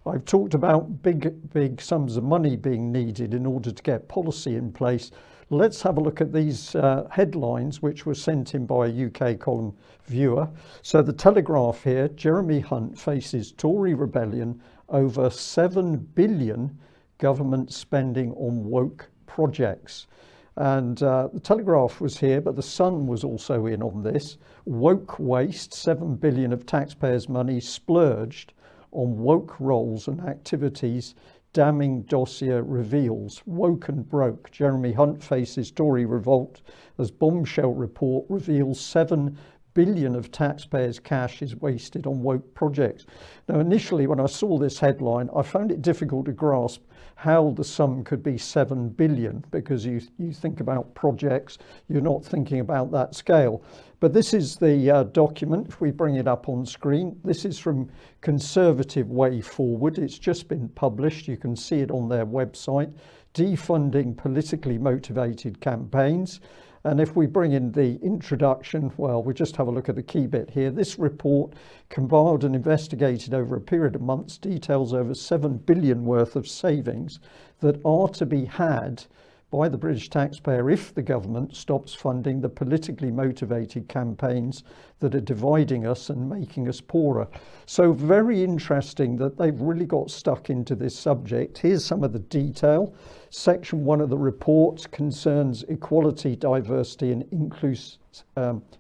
I've talked about big sums of money being needed in order to get policy in place. Let's have a look at these headlines, which were sent in by a UKColumn viewer. So the Telegraph here, Jeremy Hunt faces Tory rebellion over 7 billion government spending on woke projects. And the Telegraph was here, but the Sun was also in on this. Woke waste, 7 billion of taxpayers' money splurged on woke roles and activities. Damning dossier reveals. Woke and broke. Jeremy Hunt faces Tory revolt as bombshell report reveals 7 billion of taxpayers' cash is wasted on woke projects. Now, initially, when I saw this headline, I found it difficult to grasp how the sum could be 7 billion, because you think about projects, you're not thinking about that scale. But this is the document. If we bring it up on screen, this is from Conservative Way Forward. It's just been published. You can see it on their website. Defunding politically motivated campaigns. And if we bring in the introduction, well, we just have a look at the key bit here. This report, compiled and investigated over a period of months, details over 7 billion worth of savings that are to be had by the British taxpayer if the government stops funding the politically motivated campaigns that are dividing us and making us poorer. So very interesting that they've really got stuck into this subject. Here's some of the detail. Section 1 of the report concerns equality, diversity and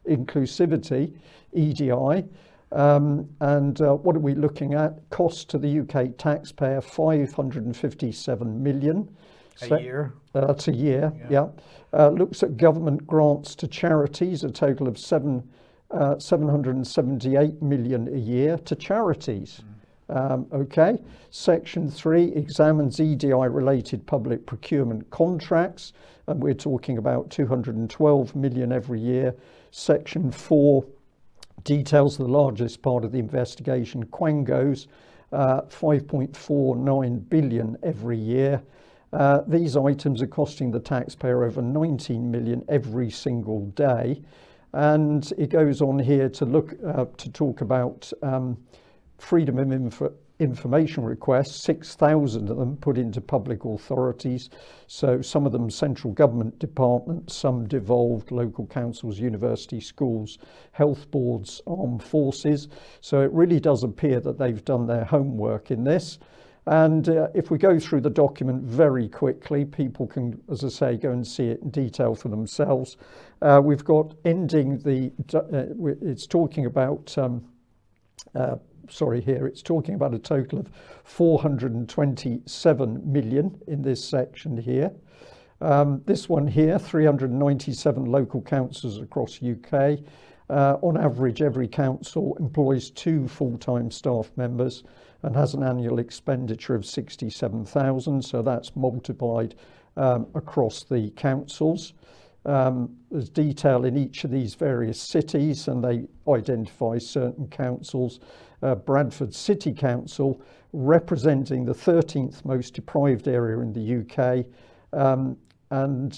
inclusivity, EDI. What are we looking at? Cost to the UK taxpayer, 557 million. A year? That's a year, yeah. Looks at government grants to charities, a total of 778 million a year to charities. Okay. Section 3 examines EDI-related public procurement contracts, and we're talking about 212 million every year. Section 4 details the largest part of the investigation, Quangos, 5.49 billion every year. These items are costing the taxpayer over 19 million every single day. And it goes on here to talk about freedom of information requests, 6,000 of them put into public authorities. So some of them central government departments, some devolved local councils, universities, schools, health boards, armed forces. So it really does appear that they've done their homework in this. And if we go through the document very quickly, people can, as I say, go and see it in detail for themselves. We've got ending it's talking about, it's talking about a total of 427 million in this section here. This one here, 397 local councils across UK. On average, every council employs 2 full-time staff members and has an annual expenditure of 67,000. So that's multiplied across the councils. There's detail in each of these various cities, and they identify certain councils. Bradford City Council, representing the 13th most deprived area in the UK. And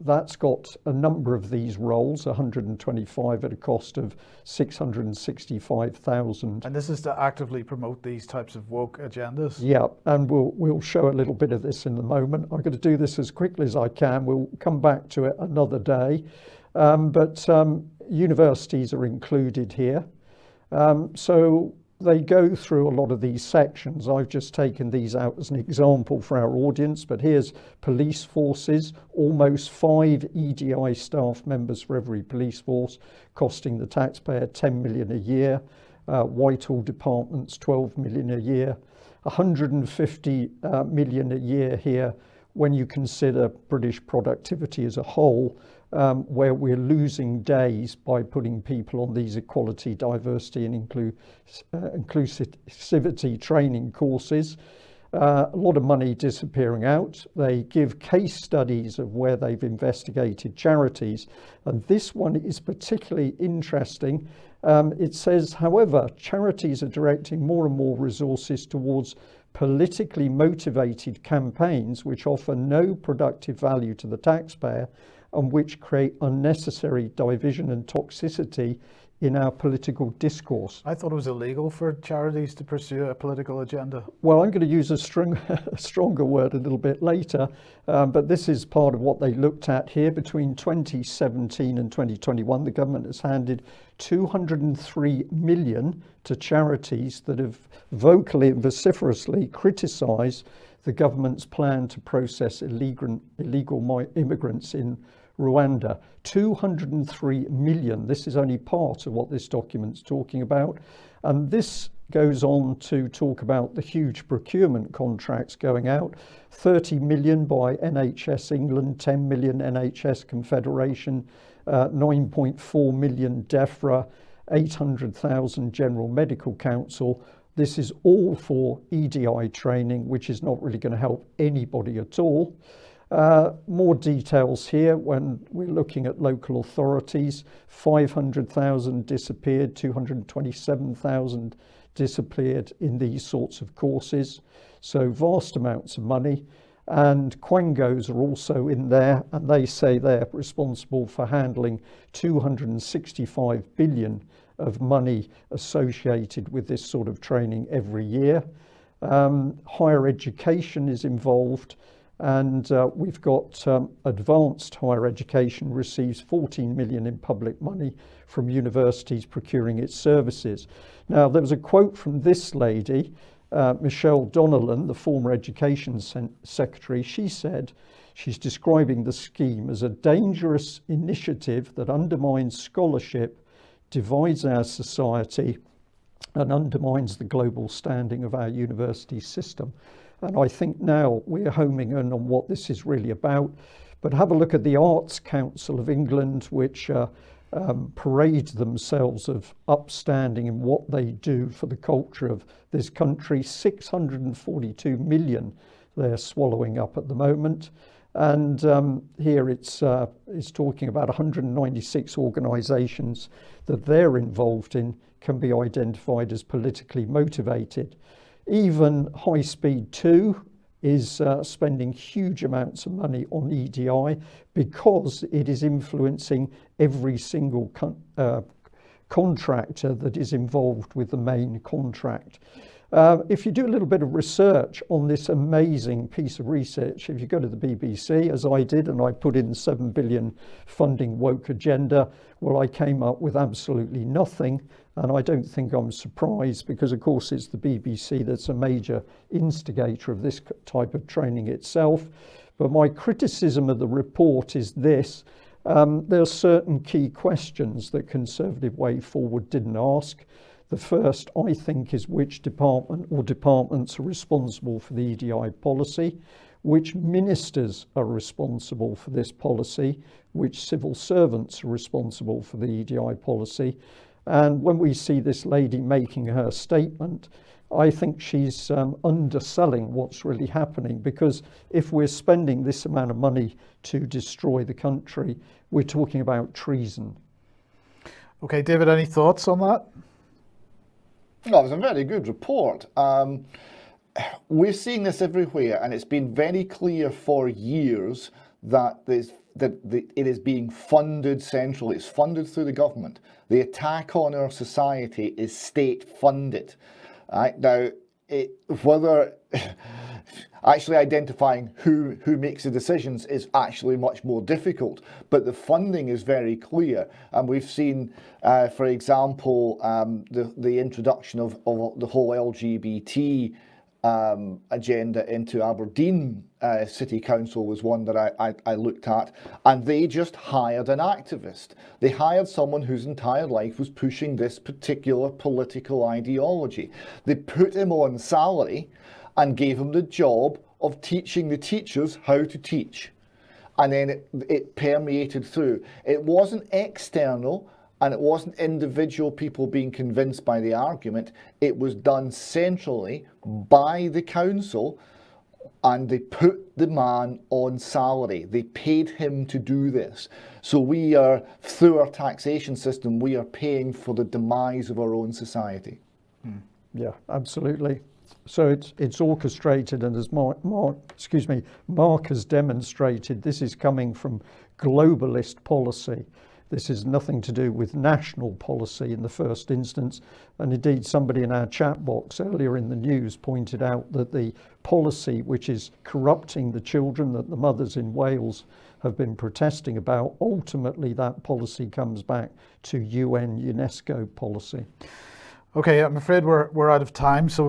that's got a number of these roles, 125 at a cost of 665,000. And this is to actively promote these types of woke agendas? Yeah, and we'll show a little bit of this in a moment. I'm going to do this as quickly as I can. We'll come back to it another day. But universities are included here. So they go through a lot of these sections. I've just taken these out as an example for our audience, but here's police forces, almost 5 EDI staff members for every police force, costing the taxpayer 10 million a year. Whitehall departments, 12 million a year. 150 million a year here when you consider British productivity as a whole, where we're losing days by putting people on these equality, diversity and inclusivity training courses. A lot of money disappearing out. They give case studies of where they've investigated charities, and this one is particularly interesting. It says, however, charities are directing more and more resources towards politically motivated campaigns which offer no productive value to the taxpayer and which create unnecessary division and toxicity in our political discourse. I thought it was illegal for charities to pursue a political agenda. Well, I'm going to use a stronger word a little bit later, but this is part of what they looked at here. Between 2017 and 2021, the government has handed 203 million to charities that have vocally and vociferously criticised the government's plan to process illegal immigrants in Rwanda. 203 million. This is only part of what this document's talking about. And this goes on to talk about the huge procurement contracts going out. 30 million by NHS England, 10 million NHS Confederation, 9.4 million DEFRA, 800,000 General Medical Council. This is all for EDI training, which is not really going to help anybody at all. More details here when we're looking at local authorities. 500,000 disappeared, 227,000 disappeared in these sorts of courses. So vast amounts of money. And Quangos are also in there, and they say they're responsible for handling 265 billion of money associated with this sort of training every year. Higher education is involved. And we've got advanced higher education receives 14 million in public money from universities procuring its services. Now, there was a quote from this lady, Michelle Donnellan, the former education secretary. She said she's describing the scheme as a dangerous initiative that undermines scholarship, divides our society, and undermines the global standing of our university system. And I think now we're homing in on what this is really about. But have a look at the Arts Council of England, which parade themselves of upstanding in what they do for the culture of this country. 642 million they're swallowing up at the moment. And here it's talking about 196 organisations that they're involved in can be identified as politically motivated. Even High Speed 2 is spending huge amounts of money on EDI because it is influencing every single contractor that is involved with the main contract. If you do a little bit of research on this amazing piece of research, if you go to the BBC, as I did, and I put in 7 billion funding woke agenda, well, I came up with absolutely nothing. And I don't think I'm surprised because, of course, it's the BBC that's a major instigator of this type of training itself. But my criticism of the report is this. There are certain key questions that Conservative Way Forward didn't ask. The first, I think, is which department or departments are responsible for the EDI policy, which ministers are responsible for this policy, which civil servants are responsible for the EDI policy. And when we see this lady making her statement, I think she's underselling what's really happening, because if we're spending this amount of money to destroy the country, we're talking about treason. Okay, David, any thoughts on that? No, it was a very good report. We're seeing this everywhere, and it's been very clear for years that it is being funded centrally. It's funded through the government. The attack on our society is state funded. Right? Now, whether actually identifying who makes the decisions is actually much more difficult, but the funding is very clear. And we've seen, for example, the introduction of the whole LGBT agenda into Aberdeen City Council was one that I looked at, and they just hired an activist. They hired someone whose entire life was pushing this particular political ideology. They put him on salary and gave him the job of teaching the teachers how to teach. And then it permeated through. It wasn't external, and it wasn't individual people being convinced by the argument. It was done centrally by the council, and they put the man on salary. They paid him to do this. So we are, through our taxation system, we are paying for the demise of our own society. Yeah, absolutely. So it's orchestrated, and as Mark has demonstrated, this is coming from globalist policy. This is nothing to do with national policy in the first instance. And indeed, somebody in our chat box earlier in the news pointed out that the policy which is corrupting the children that the mothers in Wales have been protesting about, ultimately that policy comes back to UN UNESCO policy. Okay, I'm afraid we're out of time. So